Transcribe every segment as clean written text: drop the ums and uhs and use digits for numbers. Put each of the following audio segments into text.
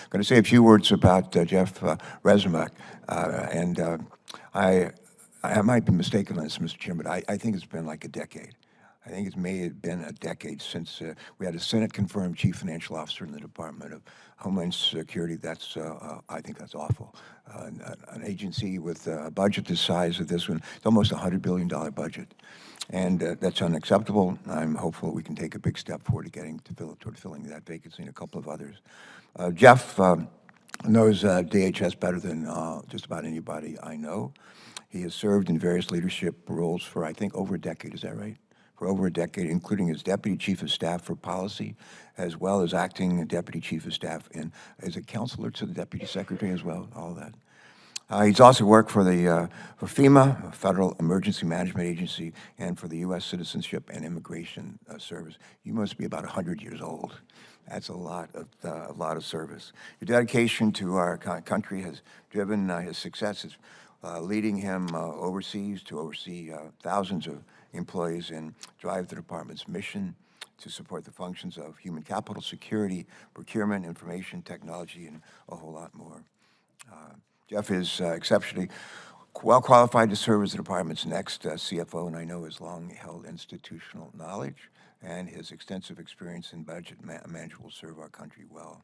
going to say a few words about Jeff Rezmovic, I might be mistaken on this, Mr. Chairman, but I think it's been like a decade. I think it may have been a decade since we had a Senate-confirmed chief financial officer in the Department of Homeland Security. That's, I think that's awful. An agency with a budget the size of this one, it's almost a $100 billion budget. And that's unacceptable. I'm hopeful we can take a big step forward toward filling that vacancy and a couple of others. Jeff knows DHS better than just about anybody I know. He has served in various leadership roles for, I think, over a decade. Is that right? For over a decade, including as Deputy Chief of Staff for Policy, as well as acting Deputy Chief of Staff and as a counselor to the Deputy Secretary as well, all that. He's also worked for for FEMA, Federal Emergency Management Agency, and for the U.S. Citizenship and Immigration Service. You must be about 100 years old. That's a lot of service. Your dedication to our country has driven his successes, leading him overseas to oversee thousands of employees and drive the department's mission to support the functions of human capital, security, procurement, information technology, and a whole lot more. Jeff is exceptionally well qualified to serve as the department's next CFO, and I know his long-held institutional knowledge and his extensive experience in budget management will serve our country well.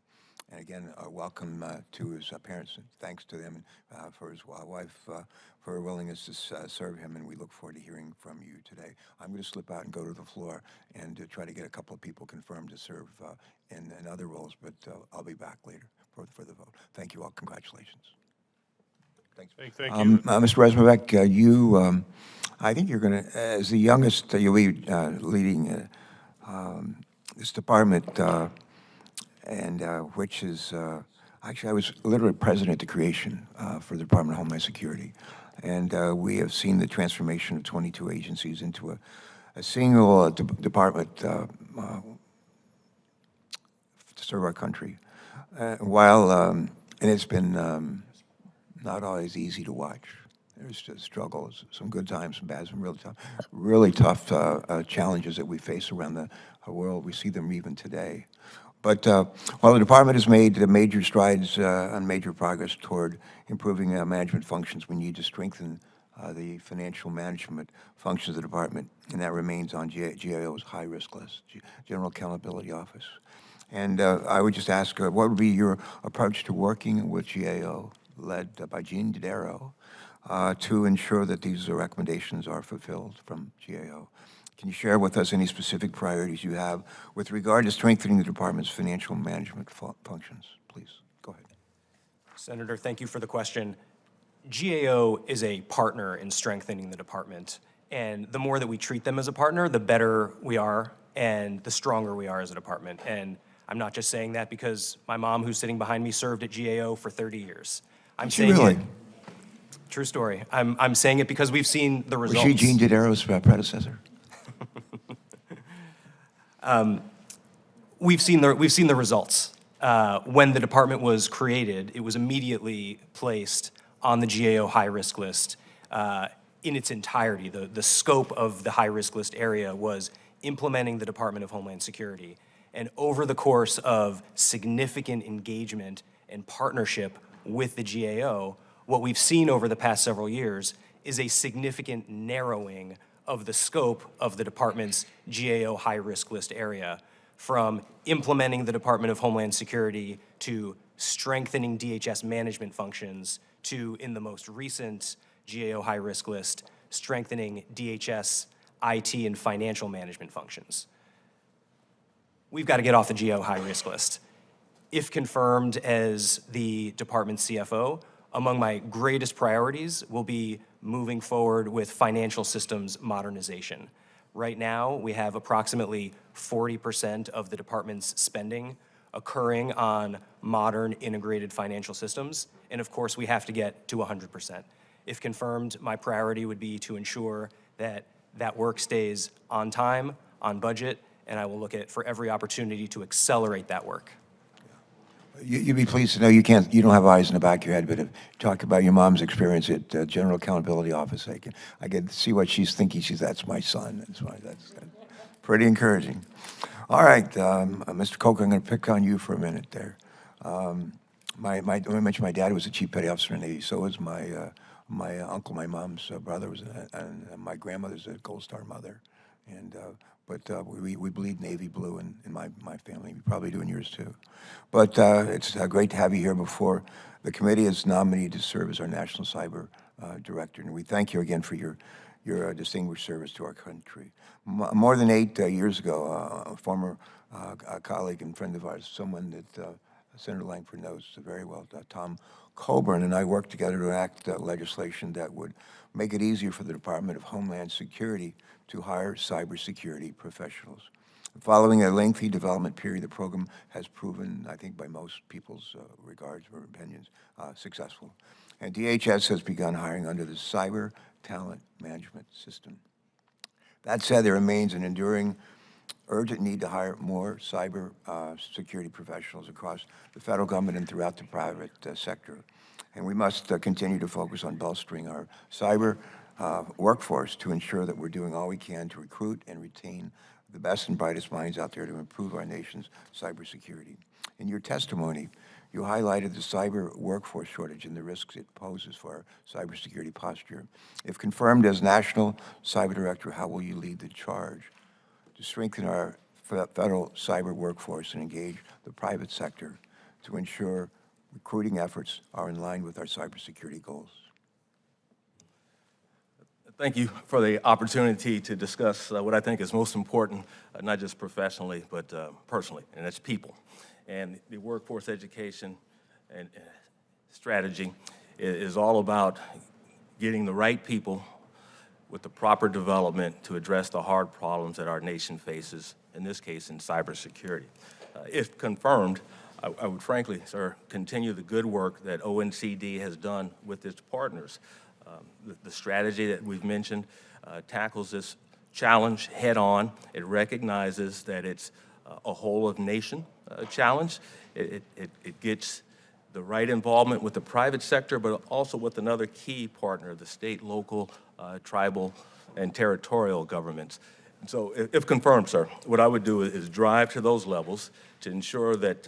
And again, welcome to his parents, and thanks to them for his wife for her willingness to serve him, and we look forward to hearing from you today. I'm going to slip out and go to the floor and try to get a couple of people confirmed to serve in other roles, but I'll be back later for the vote. Thank you all. Congratulations. Thanks. Thank you. Mr. Rezmovic, you, I think you're going to, as the youngest, you'll be leading this department, which is, actually, I was literally president at the creation for the Department of Homeland Security. And we have seen the transformation of 22 agencies into a single department to serve our country. And it's been not always easy to watch. There's just struggles, some good times, some bad, some really tough challenges that we face around the world. We see them even today. But while the department has made major strides and major progress toward improving management functions, we need to strengthen the financial management functions of the department, and that remains on GAO's high-risk list, General Accountability Office. And I would just ask, what would be your approach to working with GAO, led by Gene Didero, to ensure that these recommendations are fulfilled from GAO? Can you share with us any specific priorities you have with regard to strengthening the department's financial management functions? Please, go ahead. Senator, thank you for the question. GAO is a partner in strengthening the department, and the more that we treat them as a partner, the better we are and the stronger we are as a department. And I'm not just saying that because my mom, who's sitting behind me, served at GAO for 30 years. I'm saying really? True story. I'm saying it because we've seen the results. Was she Gene Didero's predecessor? We've seen the results. When the department was created, it was immediately placed on the GAO high-risk list in its entirety. The scope of the high-risk list area was implementing the Department of Homeland Security. And over the course of significant engagement and partnership with the GAO, what we've seen over the past several years is a significant narrowing of the scope of the department's GAO high-risk list area, from implementing the Department of Homeland Security to strengthening DHS management functions to, in the most recent GAO high-risk list, strengthening DHS IT and financial management functions. We've got to get off the GAO high-risk list. If confirmed as the department's CFO, among my greatest priorities will be moving forward with financial systems modernization. Right now, we have approximately 40% of the department's spending occurring on modern integrated financial systems, and of course, we have to get to 100%. If confirmed, my priority would be to ensure that that work stays on time, on budget, and I will look for every opportunity to accelerate that work. You'd be pleased to know you don't have eyes in the back of your head, but if you talk about your mom's experience at General Accountability Office, I can see what she's thinking. That's my son. That's pretty encouraging. All right, Mr. Coker, I'm going to pick on you for a minute there. When I mentioned my dad was a chief petty officer in the Navy, so was my uncle, my mom's brother was, and my grandmother's a Gold Star mother, and we bleed navy blue in my family. We probably do in yours too. But it's great to have you here before the committee is nominated to serve as our national cyber director, and we thank you again for your distinguished service to our country. More than 8 years ago, a former colleague and friend of ours, someone that Senator Langford knows very well, Tom Coburn, and I worked together to enact legislation that would make it easier for the Department of Homeland Security to hire cybersecurity professionals. Following a lengthy development period, the program has proven, I think by most people's regards or opinions, successful. And DHS has begun hiring under the Cyber Talent Management System. That said, there remains an enduring urgent need to hire more cyber security professionals across the federal government and throughout the private sector. And we must continue to focus on bolstering our cyber workforce to ensure that we're doing all we can to recruit and retain the best and brightest minds out there to improve our nation's cybersecurity. In your testimony, you highlighted the cyber workforce shortage and the risks it poses for our cybersecurity posture. If confirmed as National Cyber Director, how will you lead the charge to strengthen our federal cyber workforce and engage the private sector to ensure recruiting efforts are in line with our cybersecurity goals? Thank you for the opportunity to discuss what I think is most important, not just professionally, but personally, and that's people. And the workforce education and strategy is all about getting the right people with the proper development to address the hard problems that our nation faces, in this case, in cybersecurity. If confirmed, I would frankly, sir, continue the good work that ONCD has done with its partners. The strategy that we've mentioned tackles this challenge head-on. It recognizes that it's a whole-of-nation challenge. It gets the right involvement with the private sector, but also with another key partner, the state, local, tribal, and territorial governments. And so if confirmed, sir, what I would do is drive to those levels to ensure that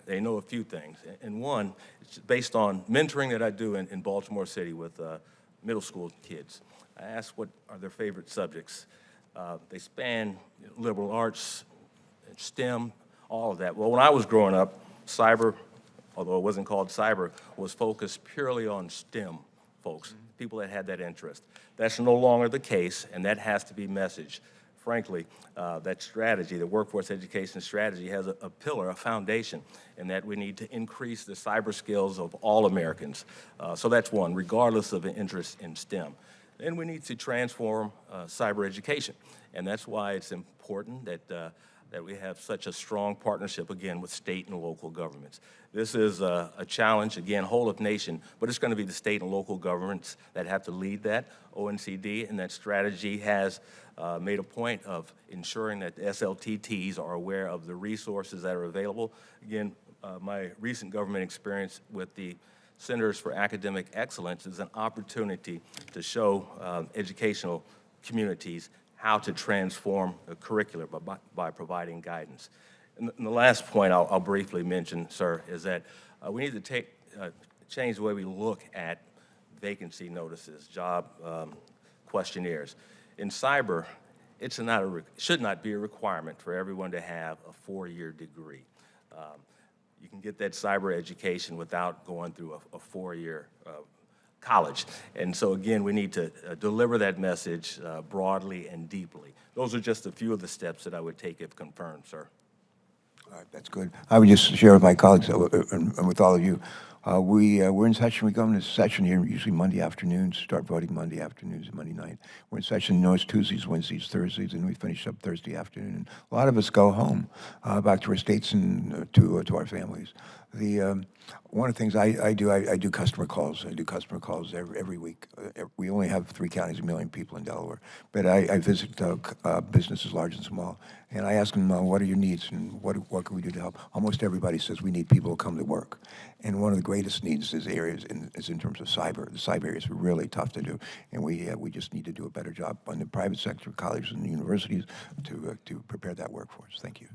they know a few things. And one, it's based on mentoring that I do in Baltimore City with middle school kids. I ask what are their favorite subjects. They span liberal arts, STEM, all of that. Well, when I was growing up, cyber, although it wasn't called cyber, was focused purely on STEM folks, people that had that interest. That's no longer the case, and that has to be messaged. Frankly, that strategy, the workforce education strategy, has a pillar, a foundation, in that we need to increase the cyber skills of all Americans. So that's one, regardless of an interest in STEM. Then we need to transform cyber education, and that's why it's important that we have such a strong partnership, again, with state and local governments. This is a challenge, again, whole of nation, but it's going to be the state and local governments that have to lead that. ONCD and that strategy has made a point of ensuring that the SLTTs are aware of the resources that are available. Again, my recent government experience with the Centers for Academic Excellence is an opportunity to show educational communities how to transform the curriculum by providing guidance. And the last point I'll briefly mention, sir, is that we need to change the way we look at vacancy notices, job questionnaires. In cyber, should not be a requirement for everyone to have a 4-year degree. You can get that cyber education without going through a 4-year college. And so again, we need to deliver that message broadly and deeply. Those are just a few of the steps that I would take if confirmed, sir. All right, that's good. I would just share with my colleagues and with all of you, we're in session. We go into session here usually Monday afternoons, start voting Monday afternoons and Monday night. We're in session, it's Tuesdays, Wednesdays, Thursdays, and we finish up Thursday afternoon. And a lot of us go home, back to our states and to our families. One of the things I do customer calls. I do customer calls every week. We only have 3 counties, 1 million people in Delaware. But I visit businesses large and small, and I ask them, what are your needs and what can we do to help? Almost everybody says we need people to come to work. And one of the greatest needs is in terms of cyber. The cyber area is really tough to do, and we just need to do a better job on the private sector, colleges and universities to prepare that workforce. Thank you.